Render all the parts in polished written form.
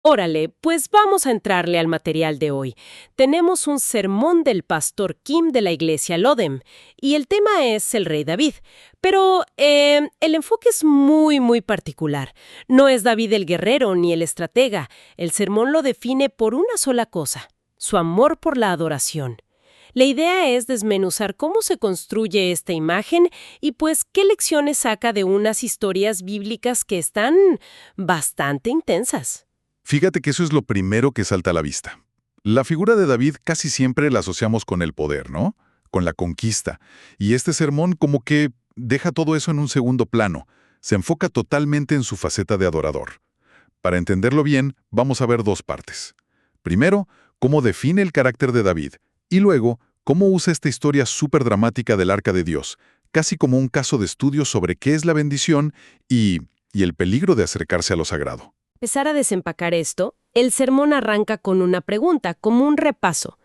Órale, pues vamos a entrarle al material de hoy. Tenemos un sermón del pastor Kim de la iglesia Lodem, y el tema es el rey David. Pero el enfoque es muy particular. No es David el guerrero ni el estratega. El sermón lo define por una sola cosa: su amor por la adoración. La idea es desmenuzar cómo se construye esta imagen y pues qué lecciones saca de unas historias bíblicas que están bastante intensas. Fíjate que eso es lo primero que salta a la vista. La figura de David casi siempre la asociamos con el poder, ¿no? Con la conquista. Y este sermón como que deja todo eso en un segundo plano. Se enfoca totalmente en su faceta de adorador. Para entenderlo bien, vamos a ver dos partes. Primero, cómo define el carácter de David. Y luego, cómo usa esta historia súper dramática del Arca de Dios, casi como un caso de estudio sobre qué es la bendición y el peligro de acercarse a lo sagrado. Empezar a desempacar esto, el sermón arranca con una pregunta, como un repaso.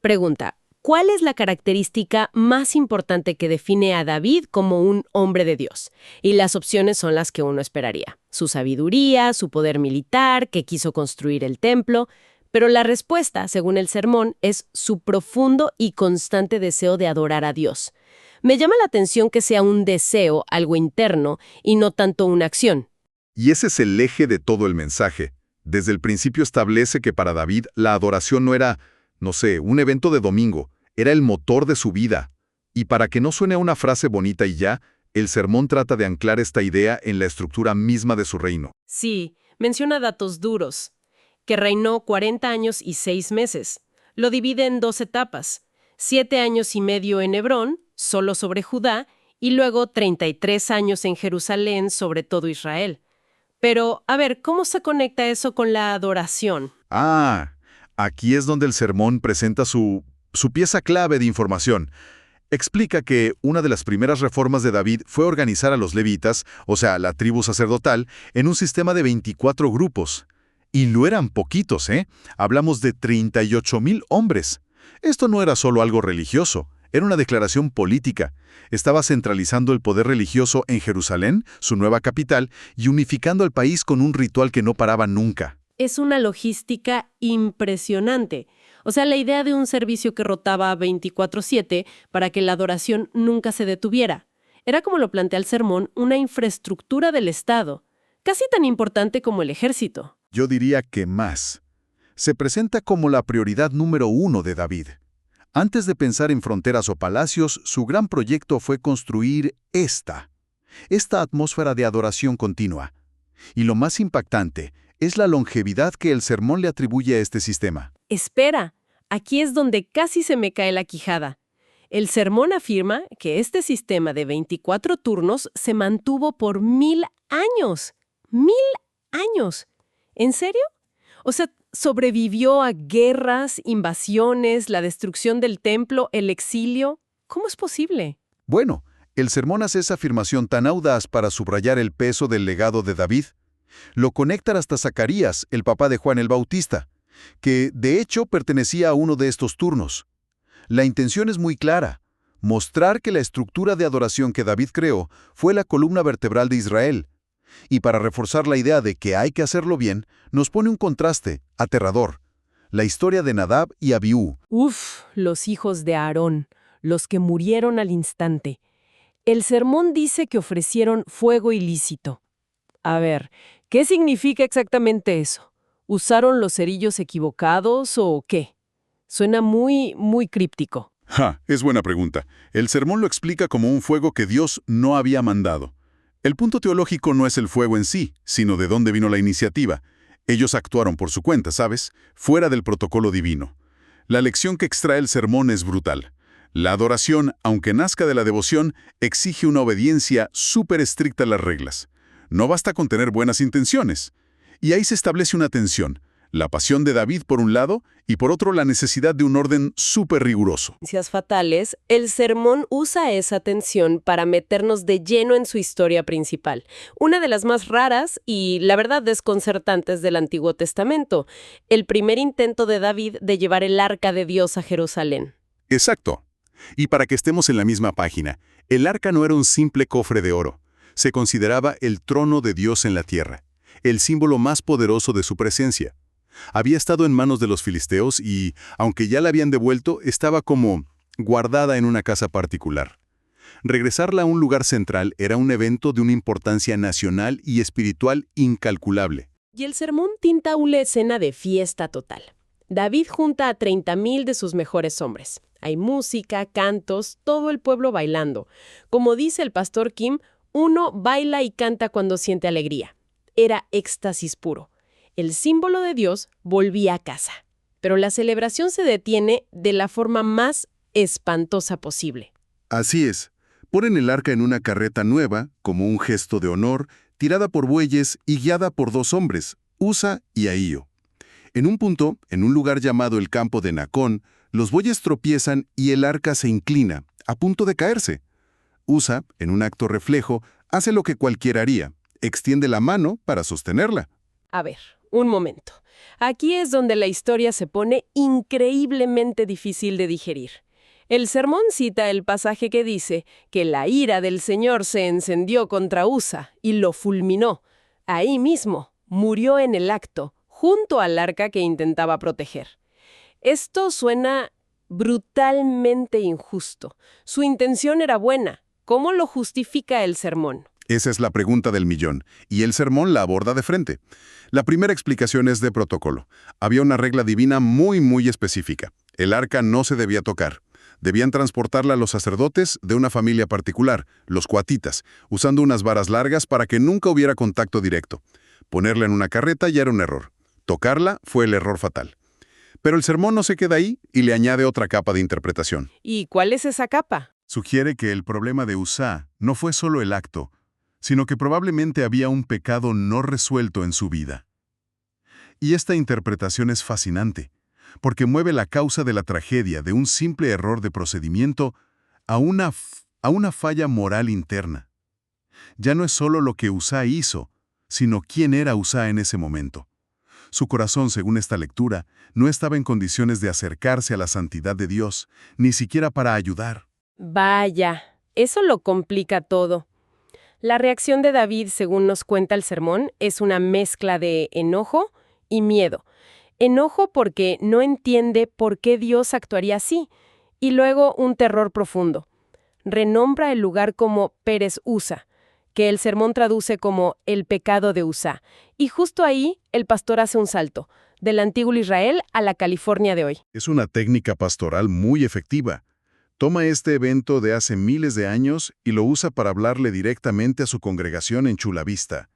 Pregunta: ¿cuál es la característica más importante que define a David como un hombre de Dios? Y las opciones son las que uno esperaría: su sabiduría, su poder militar, que quiso construir el templo. Pero la respuesta, según el sermón, es su profundo y constante deseo de adorar a Dios. Me llama la atención que sea un deseo, algo interno, y no tanto una acción. Y ese es el eje de todo el mensaje. Desde el principio establece que para David la adoración no era, no sé, un evento de domingo, era el motor de su vida. Y para que no suene a una frase bonita y ya, el sermón trata de anclar esta idea en la estructura misma de su reino. Sí, menciona datos duros: que reinó 40 años y 6 meses. Lo divide en 2 etapas: 7 años y medio en Hebrón, solo sobre Judá, y luego 33 años en Jerusalén, sobre todo Israel. Pero, a ver, ¿cómo se conecta eso con la adoración? Aquí es donde el sermón presenta su pieza clave de información. Explica que una de las primeras reformas de David fue organizar a los levitas, o sea, la tribu sacerdotal, en un sistema de 24 grupos. Y no eran poquitos, ¿eh? Hablamos de 38,000 hombres. Esto no era solo algo religioso, era una declaración política. Estaba centralizando el poder religioso en Jerusalén, su nueva capital, y unificando al país con un ritual que no paraba nunca. Es una logística impresionante. O sea, la idea de un servicio que rotaba 24/7 para que la adoración nunca se detuviera. Era, como lo plantea el sermón, una infraestructura del Estado, casi tan importante como el ejército. Yo diría que más. Se presenta como la prioridad número uno de David. Antes de pensar en fronteras o palacios, su gran proyecto fue construir esta atmósfera de adoración continua. Y lo más impactante es la longevidad que el sermón le atribuye a este sistema. Espera, aquí es donde casi se me cae la quijada. El sermón afirma que este sistema de 24 turnos se mantuvo por 1000 años. ¡1000 años! ¿En serio? O sea, sobrevivió a guerras, invasiones, la destrucción del templo, el exilio. ¿Cómo es posible? Bueno, el sermón hace esa afirmación tan audaz para subrayar el peso del legado de David. Lo conectan hasta Zacarías, el papá de Juan el Bautista, que de hecho pertenecía a uno de estos turnos. La intención es muy clara: mostrar que la estructura de adoración que David creó fue la columna vertebral de Israel. Y para reforzar la idea de que hay que hacerlo bien, nos pone un contraste aterrador: la historia de Nadab y Abiú. Los hijos de Aarón, los que murieron al instante. El sermón dice que ofrecieron fuego ilícito. A ver, ¿qué significa exactamente eso? ¿Usaron los cerillos equivocados o qué? Suena muy críptico. Es buena pregunta. El sermón lo explica como un fuego que Dios no había mandado. El punto teológico no es el fuego en sí, sino de dónde vino la iniciativa. Ellos actuaron por su cuenta, ¿sabes? Fuera del protocolo divino. La lección que extrae el sermón es brutal. La adoración, aunque nazca de la devoción, exige una obediencia súper estricta a las reglas. No basta con tener buenas intenciones. Y ahí se establece una tensión: la pasión de David por un lado y por otro la necesidad de un orden súper riguroso. Fatales, el sermón usa esa tensión para meternos de lleno en su historia principal, una de las más raras y, la verdad, desconcertantes del Antiguo Testamento: el primer intento de David de llevar el arca de Dios a Jerusalén. Exacto. Y para que estemos en la misma página, el arca no era un simple cofre de oro. Se consideraba el trono de Dios en la tierra. el símbolo más poderoso de su presencia. Había estado en manos de los filisteos y, aunque ya la habían devuelto, estaba como guardada en una casa particular. Regresarla a un lugar central era un evento de una importancia nacional y espiritual incalculable. Y el sermón tinta una escena de fiesta total. David junta a 30,000 de sus mejores hombres. Hay música, cantos, todo el pueblo bailando. Como dice el pastor Kim, uno baila y canta cuando siente alegría. Era éxtasis puro. El símbolo de Dios volvía a casa. Pero la celebración se detiene de la forma más espantosa posible. Así es. Ponen el arca en una carreta nueva, como un gesto de honor, tirada por bueyes y guiada por 2 hombres, Usa y Ahío. En un punto, en un lugar llamado el campo de Nacón, los bueyes tropiezan y el arca se inclina, a punto de caerse. Usa, en un acto reflejo, hace lo que cualquiera haría, extiende la mano para sostenerla. A ver, un momento. Aquí es donde la historia se pone increíblemente difícil de digerir. El sermón cita el pasaje que dice que la ira del Señor se encendió contra Usa y lo fulminó. Ahí mismo, murió en el acto, junto al arca que intentaba proteger. Esto suena brutalmente injusto. Su intención era buena. ¿Cómo lo justifica el sermón? Esa es la pregunta del millón, y el sermón la aborda de frente. La primera explicación es de protocolo. Había una regla divina muy específica. El arca no se debía tocar. Debían transportarla los sacerdotes de una familia particular, los coatitas, usando unas varas largas para que nunca hubiera contacto directo. Ponerla en una carreta ya era un error. Tocarla fue el error fatal. Pero el sermón no se queda ahí y le añade otra capa de interpretación. ¿Y cuál es esa capa? Sugiere que el problema de Usa no fue solo el acto, sino que probablemente había un pecado no resuelto en su vida. Y esta interpretación es fascinante, porque mueve la causa de la tragedia de un simple error de procedimiento a una falla moral interna. Ya no es solo lo que Usa hizo, sino quién era Usa en ese momento. Su corazón, según esta lectura, no estaba en condiciones de acercarse a la santidad de Dios, ni siquiera para ayudar. Vaya, eso lo complica todo. La reacción de David, según nos cuenta el sermón, es una mezcla de enojo y miedo. Enojo porque no entiende por qué Dios actuaría así, y luego un terror profundo. Renombra el lugar como Pérez Usa, que el sermón traduce como el pecado de Usa. Y justo ahí el pastor hace un salto, del antiguo Israel a la California de hoy. Es una técnica pastoral muy efectiva. Toma este evento de hace miles de años y lo usa para hablarle directamente a su congregación en Chula Vista.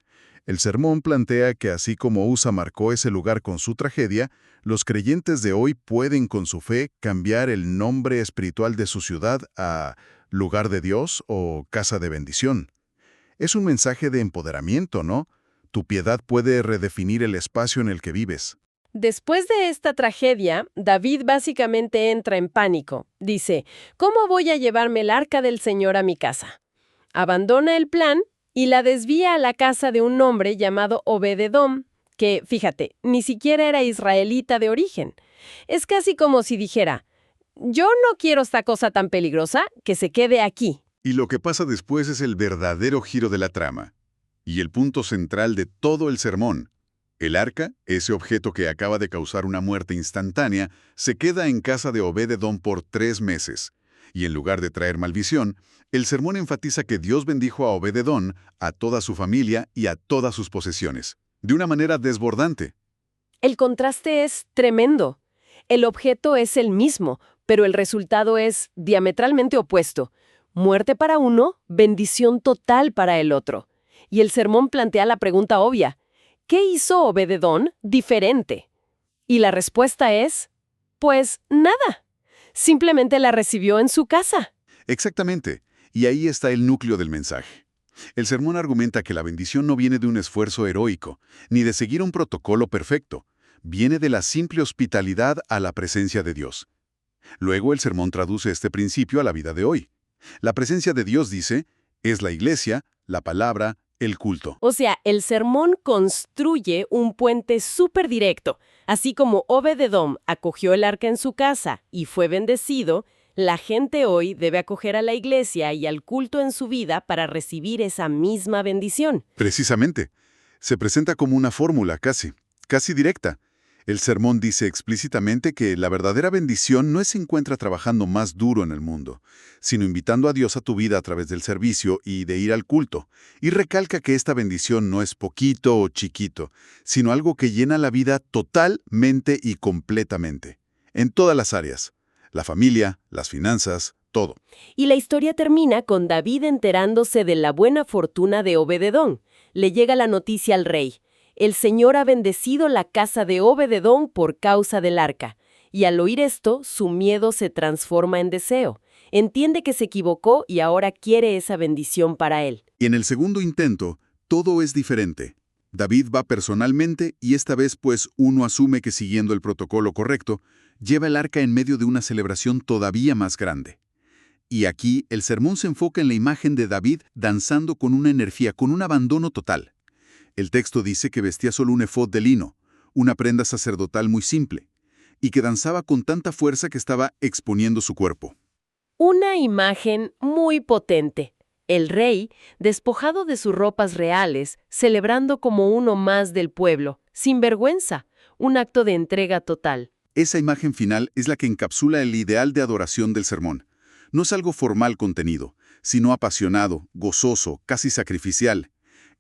El sermón plantea que así como Usa marcó ese lugar con su tragedia, los creyentes de hoy pueden con su fe cambiar el nombre espiritual de su ciudad a lugar de Dios o casa de bendición. Es un mensaje de empoderamiento, ¿no? Tu piedad puede redefinir el espacio en el que vives. Después de esta tragedia, David básicamente entra en pánico. Dice, ¿cómo voy a llevarme el arca del Señor a mi casa? Abandona el plan y la desvía a la casa de un hombre llamado Obed-Edom, que, fíjate, ni siquiera era israelita de origen. Es casi como si dijera, yo no quiero esta cosa tan peligrosa, que se quede aquí. Y lo que pasa después es el verdadero giro de la trama. Y el punto central de todo el sermón. El arca, ese objeto que acaba de causar una muerte instantánea, se queda en casa de Obed-Edom por 3 meses. Y en lugar de traer maldición, el sermón enfatiza que Dios bendijo a Obed-Edom, a toda su familia y a todas sus posesiones, de una manera desbordante. El contraste es tremendo. El objeto es el mismo, pero el resultado es diametralmente opuesto. Muerte para uno, bendición total para el otro. Y el sermón plantea la pregunta obvia. ¿Qué hizo Obed-Edom diferente? Y la respuesta es, pues nada. Simplemente la recibió en su casa. Exactamente. Y ahí está el núcleo del mensaje. El sermón argumenta que la bendición no viene de un esfuerzo heroico, ni de seguir un protocolo perfecto. Viene de la simple hospitalidad a la presencia de Dios. Luego el sermón traduce este principio a la vida de hoy. La presencia de Dios, dice, es la iglesia, la palabra, el culto. O sea, el sermón construye un puente súper directo. Así como Obed-Edom acogió el arca en su casa y fue bendecido, la gente hoy debe acoger a la iglesia y al culto en su vida para recibir esa misma bendición. Precisamente. Se presenta como una fórmula casi directa. El sermón dice explícitamente que la verdadera bendición no se encuentra trabajando más duro en el mundo, sino invitando a Dios a tu vida a través del servicio y de ir al culto, y recalca que esta bendición no es poquito o chiquito, sino algo que llena la vida totalmente y completamente, en todas las áreas, la familia, las finanzas, todo. Y la historia termina con David enterándose de la buena fortuna de Obed-edom. Le llega la noticia al rey: el Señor ha bendecido la casa de Obed-edom por causa del arca. Y al oír esto, su miedo se transforma en deseo. Entiende que se equivocó y ahora quiere esa bendición para él. Y en el segundo intento, todo es diferente. David va personalmente y esta vez pues uno asume que siguiendo el protocolo correcto, lleva el arca en medio de una celebración todavía más grande. Y aquí el sermón se enfoca en la imagen de David danzando con una energía, con un abandono total. El texto dice que vestía solo un efod de lino, una prenda sacerdotal muy simple, y que danzaba con tanta fuerza que estaba exponiendo su cuerpo. Una imagen muy potente. El rey, despojado de sus ropas reales, celebrando como uno más del pueblo, sin vergüenza, un acto de entrega total. Esa imagen final es la que encapsula el ideal de adoración del sermón. No es algo formal contenido, sino apasionado, gozoso, casi sacrificial.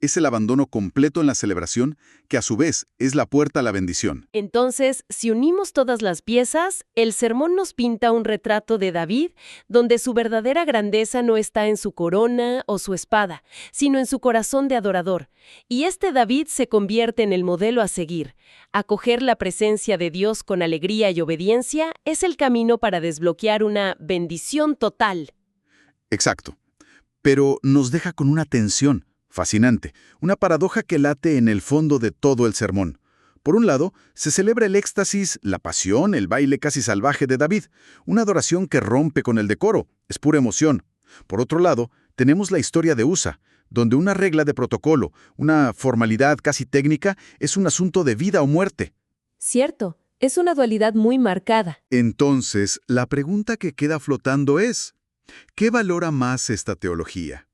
Es el abandono completo en la celebración, que a su vez es la puerta a la bendición. Entonces, si unimos todas las piezas, el sermón nos pinta un retrato de David, donde su verdadera grandeza no está en su corona o su espada, sino en su corazón de adorador. Y este David se convierte en el modelo a seguir. Acoger la presencia de Dios con alegría y obediencia es el camino para desbloquear una bendición total. Exacto. Pero nos deja con una tensión fascinante, una paradoja que late en el fondo de todo el sermón. Por un lado, se celebra el éxtasis, la pasión, el baile casi salvaje de David, una adoración que rompe con el decoro, es pura emoción. Por otro lado, tenemos la historia de Usa, donde una regla de protocolo, una formalidad casi técnica, es un asunto de vida o muerte. Cierto, es una dualidad muy marcada. Entonces, la pregunta que queda flotando es, ¿qué valora más esta teología?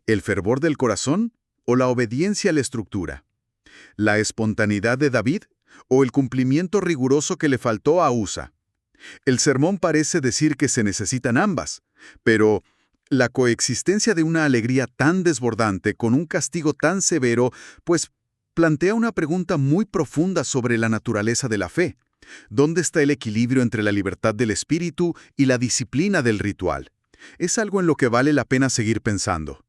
¿El fervor del corazón o la obediencia a la estructura? ¿La espontaneidad de David o el cumplimiento riguroso que le faltó a Usa? El sermón parece decir que se necesitan ambas, pero la coexistencia de una alegría tan desbordante con un castigo tan severo, pues plantea una pregunta muy profunda sobre la naturaleza de la fe. ¿Dónde está el equilibrio entre la libertad del espíritu y la disciplina del ritual? Es algo en lo que vale la pena seguir pensando.